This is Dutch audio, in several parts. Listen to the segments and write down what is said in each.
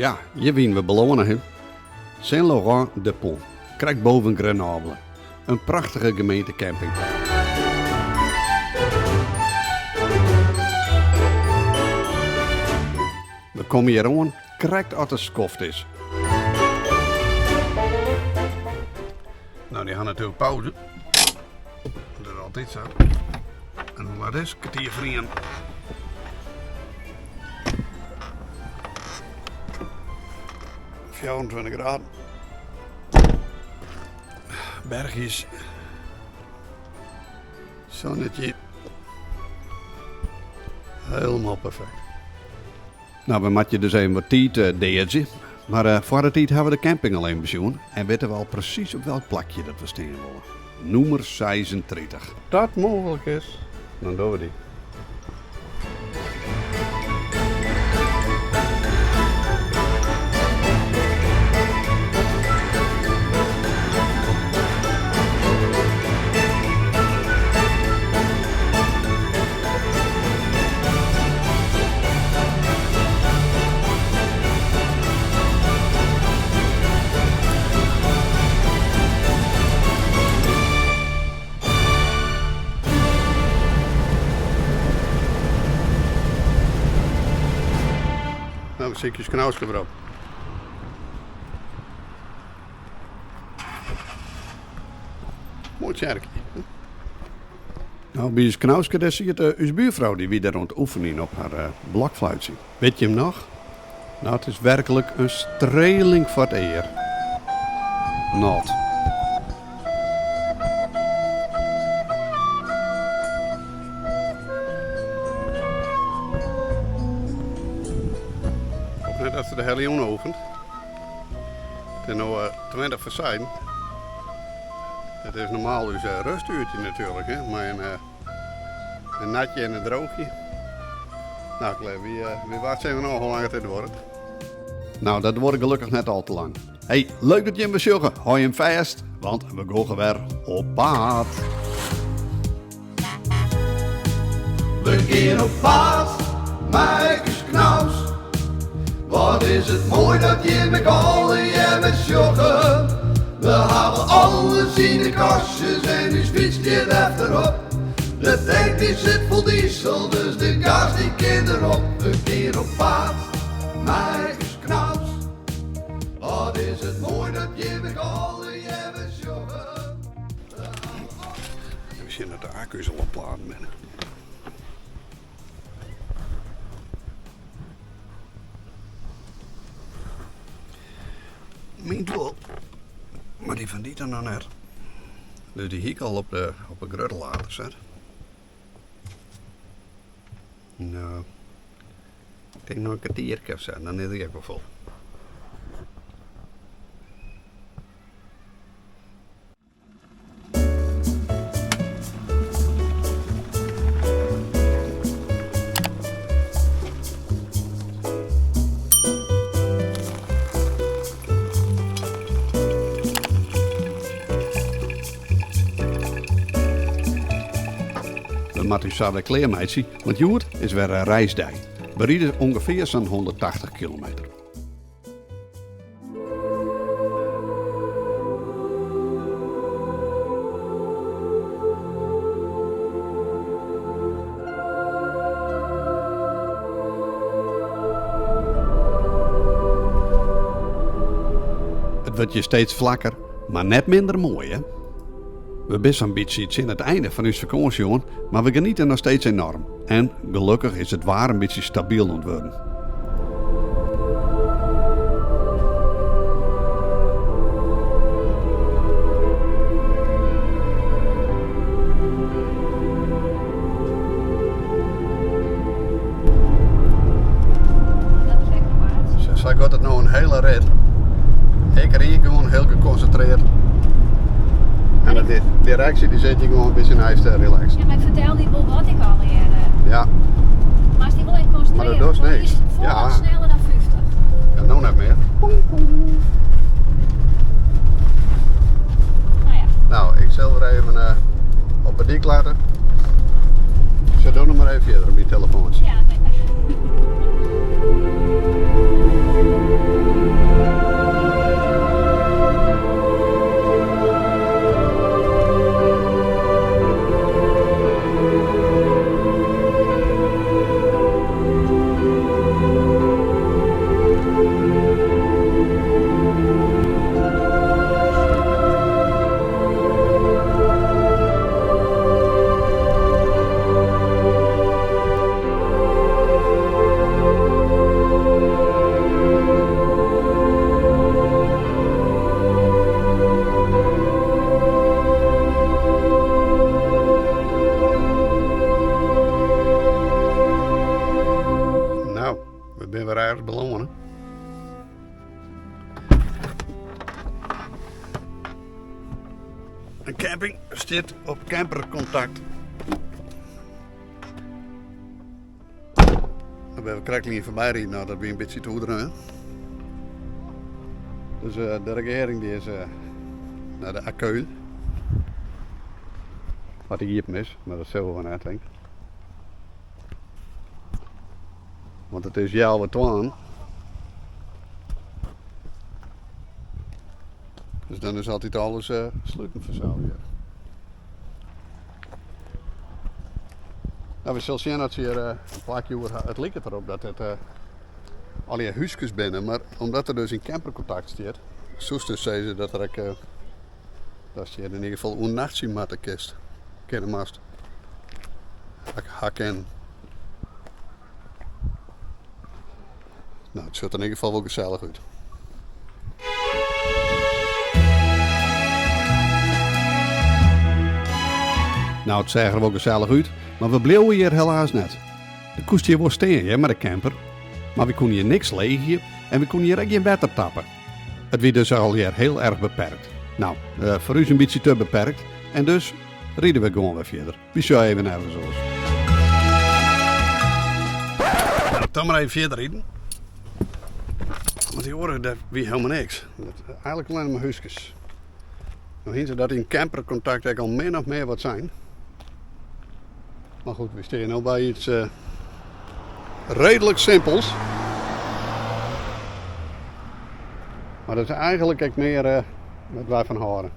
Ja, je wien we belonen hem. Saint-Laurent-de-Pont, krijgt boven Grenoble. Een prachtige gemeentecamping. We komen hier aan, krijgt als het skoft is. Nou, die gaan natuurlijk pauze. Dat is altijd zo. En wat is kwartier vrienden. ...24 graden. Bergjes. Zonnetje. Helemaal perfect. Nou, we moeten dus even wat tijd deeltje. Maar voor de tijd hebben we de camping alleen bezoeken. En weten we al precies op welk plakje dat we staan willen. Nummer 36. Dat mogelijk is, dan doen we die. Nou, zeker knausje erop. Mooi tjerkje. Nou, bij je knausje, daar zie je uw buurvrouw die wie daar rond oefenen op haar blokfluitje. Weet je hem nog? Nou, het is werkelijk een streling voor het eer. Not. Dat ze de hele jongen opent. Het is nu 20 voor zijn. Het is normaal dus rustuurtje natuurlijk, hè? Maar een natje en een droogje. Nou Claire, wie wacht zijn we nog hoe lang het wordt? Nou, dat wordt gelukkig net al te lang. Hey, leuk dat je hem bezoeken. Hou je hem vast, want we gaan weer op pad. We gaan op pad, Marcus Knaus. Wat is het mooi dat je met allen je met joggen. We hebben alles in de kastjes en nu fiets je achterop. De tank die zit vol diesel, dus de gas die kind erop. We gaan op pad, Marcus Knaus. Wat is het mooi dat je met allen je met joggen. We zien dat de accu's al opladen binnen. Meent wel, maar die van die dan nog net. Dus die hiek al op de gruttelader zet. Nou, ik denk nog een kwartiertje of zo, dan is hij ook wel vol. Maar u zou de kleermeidje, want Joert is weer een reisdag. We rijden ongeveer zo'n 180 kilometer. Het wordt je steeds vlakker, maar net minder mooi, hè? We zijn zo'n beetje iets in het einde van ons vakantie, maar we genieten nog steeds enorm. En gelukkig is het waar een beetje stabiel ontworpen. Zij gaat het nou een hele rit. Ik rijd gewoon heel geconcentreerd. En de directie die zet je gewoon een beetje nice te relaxen. Ja, maar ik vertel die wel wat ik al eerder. Ja. Maar als die wel even concentreren, Maar dat doet dan niks. is het vooral Ja. sneller dan 50. Ja, nou net meer. Nou ja. Nou, ik zal er even op het dik laten. Zet doe nog maar even verder op je telefoontje. Ja, nee. elkaar belonen. Een camping staat op campercontact. Dan ben we krakkeling voorbij rijden, nou dat ben een beetje te hoederen. Dus de regering die is naar de Akkeul. Wat ik hier mis, maar dat zullen we van uitdenken. Want het is jou wat twaan. Dus dan is altijd alles sluiten voor zo weer. Nou, we zullen zien dat ze hier een plakje over. Het lijkt erop dat het al je huisjes binnen, maar omdat er dus in campercontact staat, zoals dus zeggen ze dat er ook, dat je in ieder geval een nachtje kist. Kennen mast. Hakken. Nou, het ziet er in ieder geval wel gezellig uit. Nou, het zag er wel gezellig uit, maar we bleven hier helaas net. De koest hier wel steen met de camper, maar we konden hier niks leegje en we konden hier ook geen water tappen. Het was dus al hier heel erg beperkt. Nou, voor u een beetje te beperkt en dus rieden we gewoon weer verder. We zullen even even zoals. Nou, dan maar even verder rijden. Want die horen dat wie helemaal niks. Eigenlijk alleen maar huisjes. Nou zien ze dat in campercontact eigenlijk al min of meer wat zijn. Maar goed, we staan nu bij iets redelijk simpels. Maar dat is eigenlijk ook meer wat wij van horen.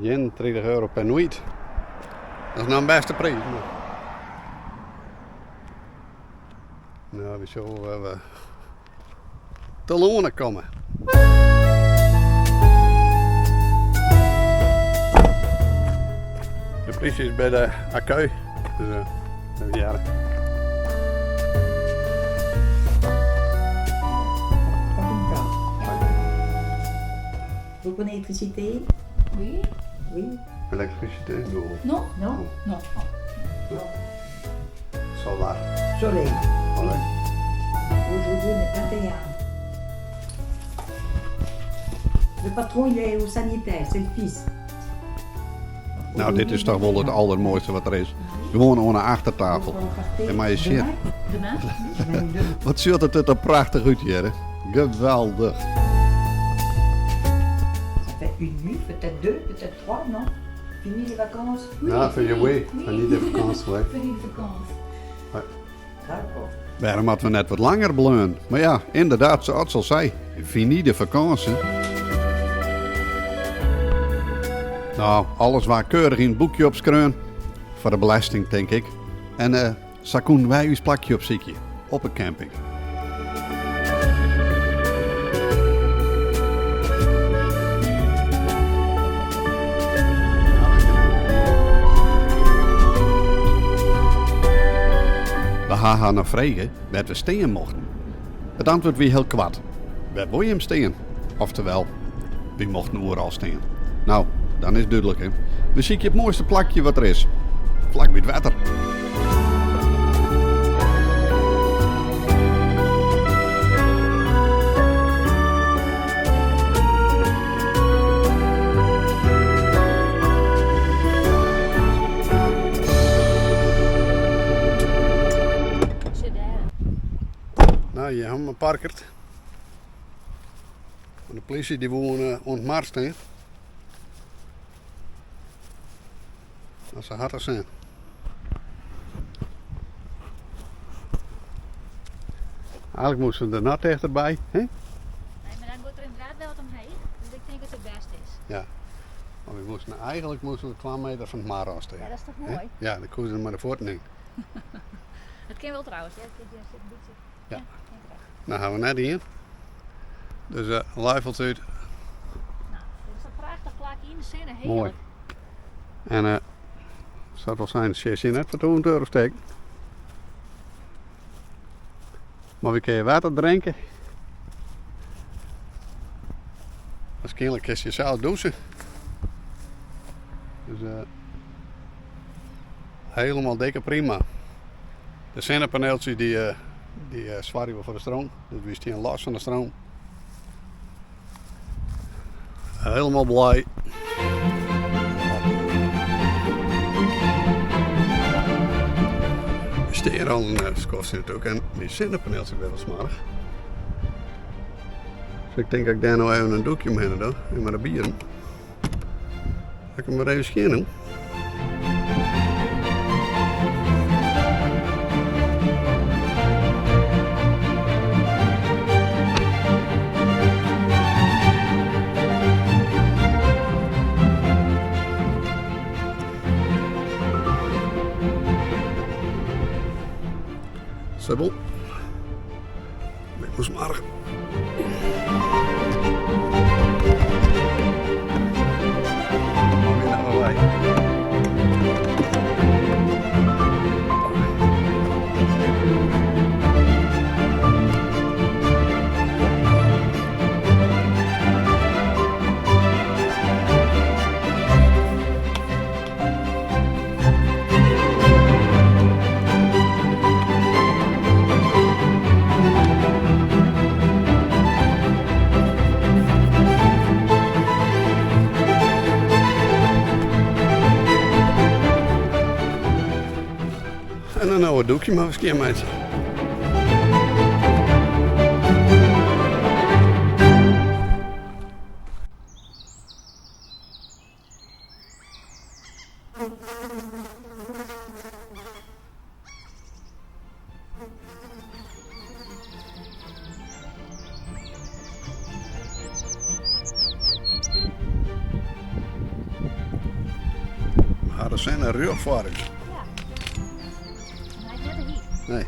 €30 per nuit. Dat is nou een beste prijs. Nou, we zullen we te lonen komen. De politie is bij de Akkeul. Dus even jaren. Vous prenez l'électricité? Oui? Oui. Elektriciteit door. Non? Non? Non. Solar. Soleil. Allee. Aujourd'hui, on est 21. Le patron, il est au sanitaire, c'est le fils. Nou, dit is toch wel het allermooiste wat er is. Gewoon onder een achtertafel. En maar je ziet, Demain? wat ziet het er prachtig uit hier, hè? Geweldig. Ça fait une nuit, peut-être deux, peut-être trois, non? Fini les vacances? Ja, voor je wee. En niet de vakantie weg. Voor die vakantie. D'accord. Waarom hadden we net wat langer bleun? Maar ja, inderdaad, zoals het al zei, fini de vakantie. Nou, alles waar keurig in het boekje op schreeuwen. Voor de belasting, denk ik. En zo kunnen wij ons plakje op ziekje. Op een camping. We gaan haar naar vragen waar we steen mochten. Het antwoord was heel kwaad. Waar wil je hem steen? Oftewel, we mochten overal steen. Nou, dan is het duidelijk, hè. We zien je het mooiste plakje wat er is. Vlak bij het water. Zit daar. Nou, je hebt me parkert. De politie die woont ontmarst, hè. Als ze harder zijn. Eigenlijk moesten we er nat dichterbij, hè? Nee, maar dan wordt er inderdaad wel wat omheen. Dus ik denk dat het best is. Ja. Maar eigenlijk moesten we 2 meter van het maar afstaan. Ja, dat is toch Hè? mooi? Ja, dan kozen ze maar de voeten in. Dat kan wel trouwens. Hè? Dat zit een beetje... Ja. kan wel. Dan gaan we net hier. Dus luifelt uit. Nou, dit is een prachtig plakje in de scène. Heerlijk. Mooi. En het zou wel zijn dat je net voor €200 steekt. Maar we kunnen water drinken. Waarschijnlijk kun je zelf douchen. Dus helemaal dikke prima. De zonnepaneeltjes die zwaaien we voor de stroom. Dus we staan los van de stroom. Helemaal blij. We staan al een skofje natuurlijk en die zonnepaneeltjes wel smarig. Dus ik denk dat ik daar nou even een doekje omheen doe. En maar de bieren. Dat ik hem maar even scheren. Subbel. Ik moest maar. En dan nou een doekje maar eens keer mensen. Maar er zijn een rugvaring. Nee.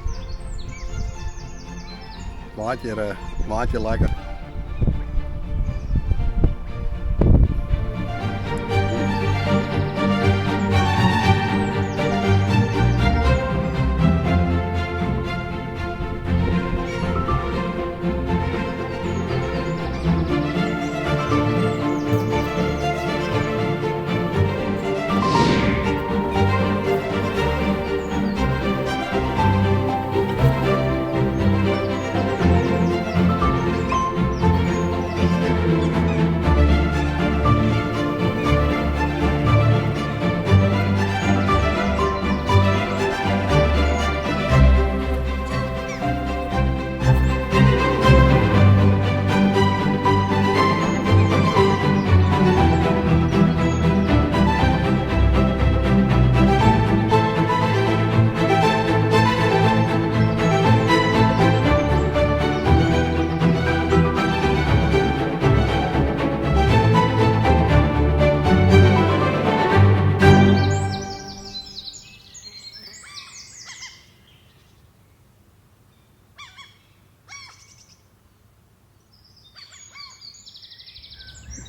Laat je lekker.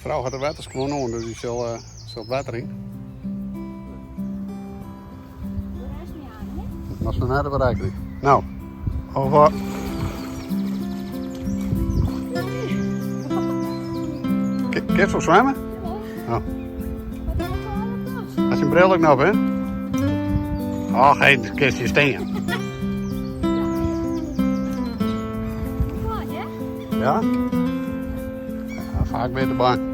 De vrouw gaat de water gewoon aan, dus die zal het water in. Dat is van haar bereiken. Nou, over. Kun je zo zwemmen? Oh. Als je een bril ook nog hebt, hè? Oh, geen kistje steen. Ja? Ja, vaak beter bang.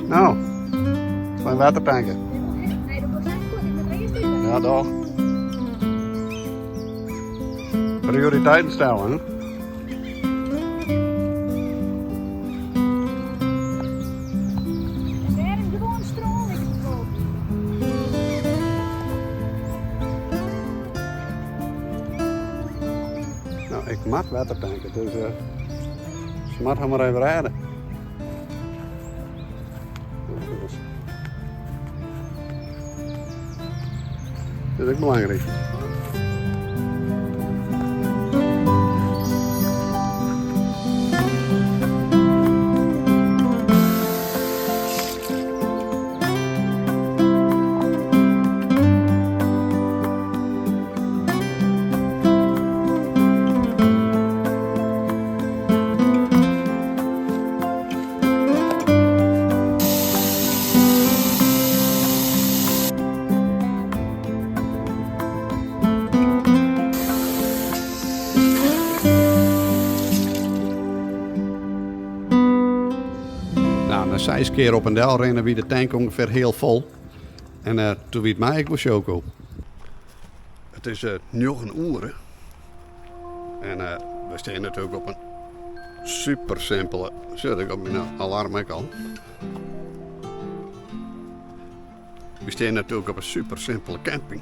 Nou, klein watertanken. Nee, dat wordt echt goed. Ik moet eerst doen. Ja, toch. Prioriteiten stellen, hè? Daar is gewoon stroom in het boot. Nou, ik mag watertanken, dus ze mag hem maar even rijden. Dat is ook belangrijk. 6 keer op een dal rennen wie de tank ongeveer heel vol. En toen wie het mij ik was Choco. Het is 9 uur. En we staan natuurlijk op een super simpele. Zet ik op mijn alarm ook al. We staan natuurlijk op een super simpele camping.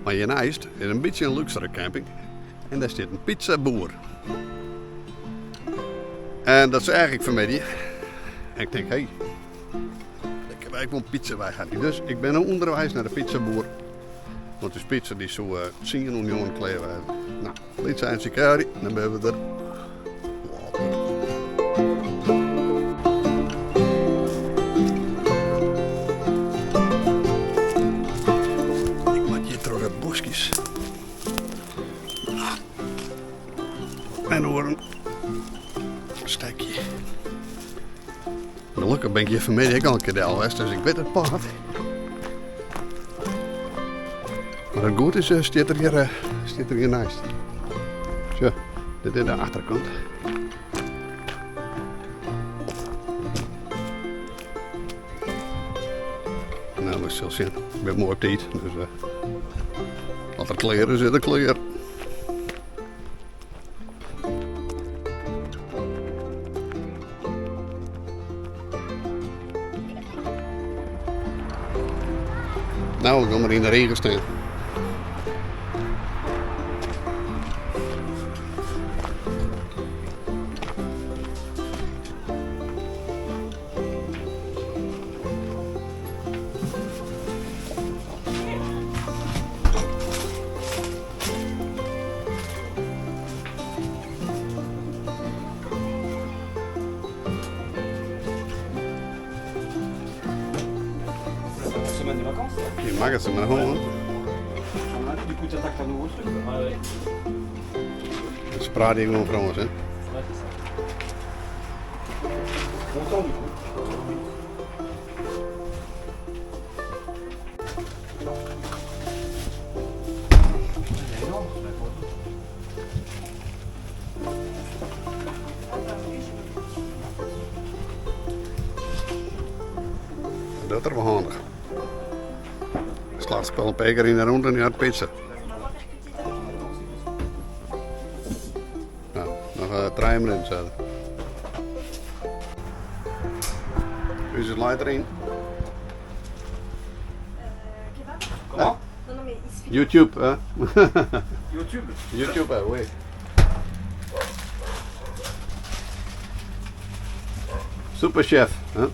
Maar hiernaast is een beetje een luxere camping. En daar staat een pizzaboer. En dat is eigenlijk vanmiddag. En ik denk, hé, ik heb eigenlijk wel pizza bij gehad. Dus ik ben onderwijs naar de pizzaboer. Want de pizza die zo 10 miljoen kleven. Nou, dit zijn sicari, dan hebben we er. Ik moet hier terug uit bosjes. En door een stekje. Gelukkig ben ik hier vanmiddag ook al een keer de Alwest, dus ik weet het pad. Maar het goed is, staat er hier naast. Zo, dit is de achterkant. Nou, we zullen zien. Ik ben mooi op tijd, dus wat er kleren zit er kleren. Nou, we gaan maar in de regen staan. Semaine de vacances. Je mag het ze maar gewoon. Du coup, tu attaques un nouveau truc. Ah ouais. Dat is praat gewoon voor ons, hè. Ouais, c'est ça. Content du coup. Elle est énorme, la photo. Dat is wel handig. Slaat spel een peker in de rond en je had pizza. Nou, nog 3 minuten zetten. Nu is het light erin. Comment? Non, non, mais il suffit. YouTube, hè? YouTube. YouTube, hè, oui. Superchef, hè?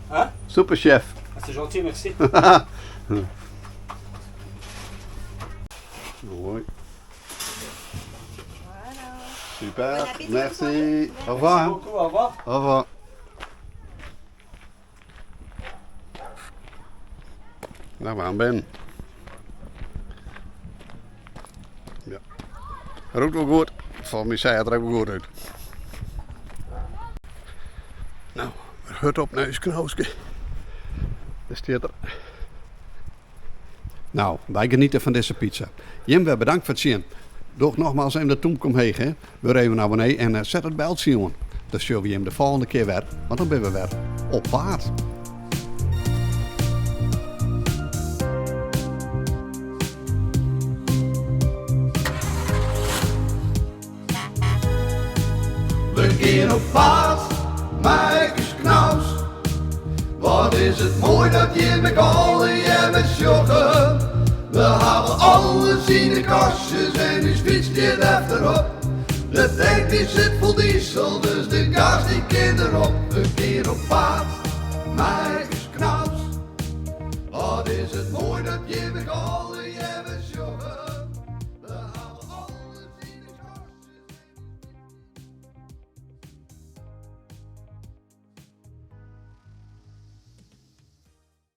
Hein? Superchef. Ah, c'est gentil, merci. Mooi. Super, merci. Au revoir. hein. Beaucoup, au revoir. Au revoir. Nou, we gaan binnen. Ja. Ruikt wel goed. Volgens mij zei het er ook wel goed uit. Nou, hut op naar Knoosje. Daar staat er. Nou, wij genieten van deze pizza. Jim, we bedankt voor het zien. Doe nogmaals even de toem kom heen. Hè. We even naar beneden en zet het beltje aan. Dan zullen we hem de volgende keer weer. Want dan ben we weer op paard. We gaan op paard, Marcus Knaus. Wat is het mooi dat je met allen je met joggen. We halen alles in de kastjes en nu fietst je achterop. De tank die zit vol diesel, dus de gas die kan erop. We gaan op paard, Marcus Knaus. Wat is het mooi dat je met allen